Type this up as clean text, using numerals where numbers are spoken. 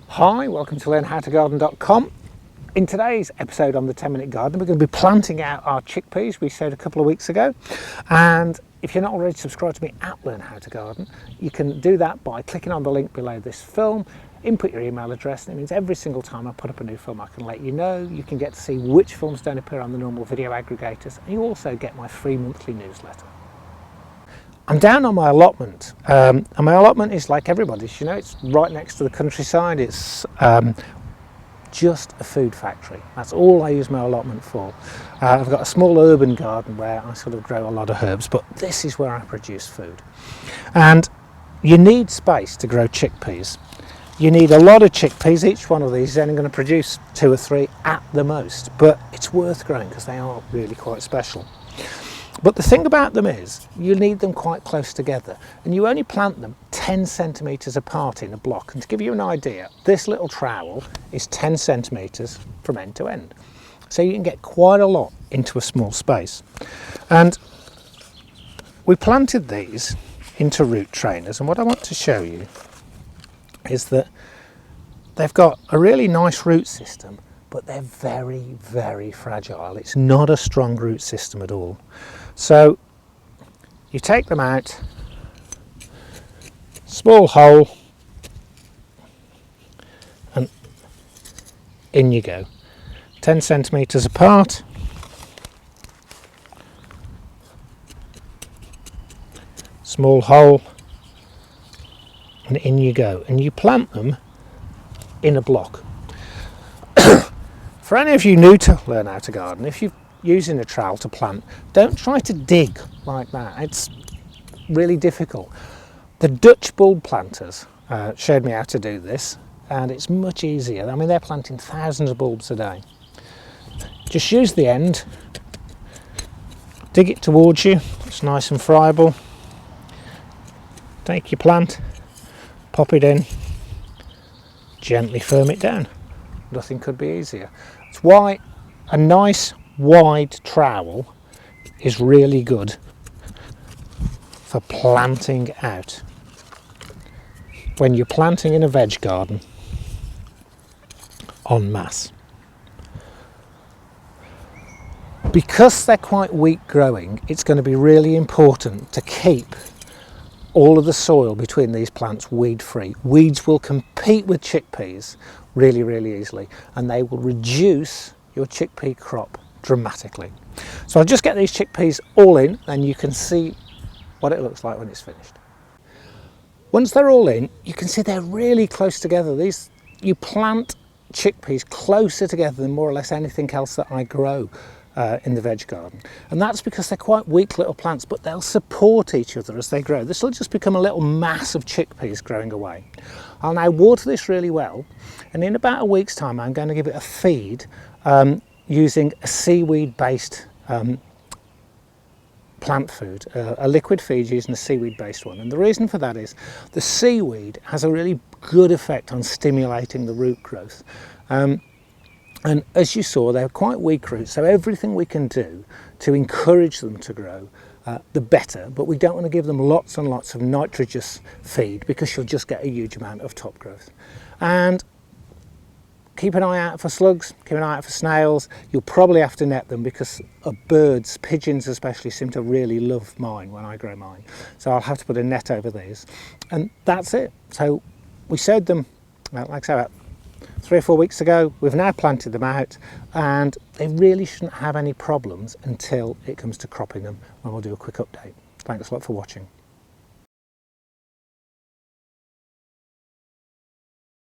Hi, welcome to learnhowtogarden.com. In today's episode on the 10-minute garden, we're going to be planting out our chickpeas we sowed a couple of weeks ago. And if you're not already subscribed to me at Learn How to Garden, you can do that by clicking on the link below this film, input your email address, and it means every single time I put up a new film I can let you know. You can get to see which films don't appear on the normal video aggregators, and you also get my free monthly newsletter. I'm down on my allotment, and my allotment is like everybody's, you know, it's right next to the countryside. It's just a food factory. That's all I use my allotment for. I've got a small urban garden where I sort of grow a lot of herbs, but this is where I produce food. And you need space to grow chickpeas. You need a lot of chickpeas. Each one of these is only going to produce 2 or 3 at the most, but it's worth growing because they are really quite special. But the thing about them is you need them quite close together, and you only plant them 10 centimetres apart in a block. And to give you an idea, this little trowel is 10 centimetres from end to end. So you can get quite a lot into a small space. And we planted these into root trainers, and what I want to show you is that they've got a really nice root system, but they're very, very fragile. It's not a strong root system at all. So you take them out, small hole, and in you go. 10 centimetres apart. Small hole, and in you go. And you plant them in a block. For any of you new to Learn How to Garden, if you're using a trowel to plant, don't try to dig like that. It's really difficult. The Dutch bulb planters showed me how to do this, and it's much easier. I mean, they're planting thousands of bulbs a day. Just use the end, dig it towards you, it's nice and friable. Take your plant, pop it in, gently firm it down. Nothing could be easier. It's why a nice wide trowel is really good for planting out when you're planting in a veg garden en masse. Because they're quite weak growing, it's going to be really important to keep all of the soil between these plants weed free. Weeds will compete with chickpeas really, really easily, and they will reduce your chickpea crop dramatically. So I'll just get these chickpeas all in, and you can see what it looks like when it's finished. Once they're all in, you can see they're really close together. You plant chickpeas closer together than more or less anything else that I grow in the veg garden, and that's because they're quite weak little plants, but they'll support each other as they grow. This will just become a little mass of chickpeas growing away. I'll now water this really well, and in about a week's time I'm going to give it a feed using a seaweed based plant food, a liquid feed using a seaweed based one. And the reason for that is the seaweed has a really good effect on stimulating the root growth. And as you saw, they're quite weak roots, so everything we can do to encourage them to grow, the better. But we don't want to give them lots and lots of nitrogenous feed because you'll just get a huge amount of top growth. And keep an eye out for slugs, keep an eye out for snails. You'll probably have to net them because birds, pigeons especially, seem to really love mine when I grow mine. So I'll have to put a net over these. And that's it. So we sowed them, like I say, about 3 or 4 weeks ago. We've now planted them out, and they really shouldn't have any problems until it comes to cropping them, and we'll do a quick update. Thanks a lot for watching.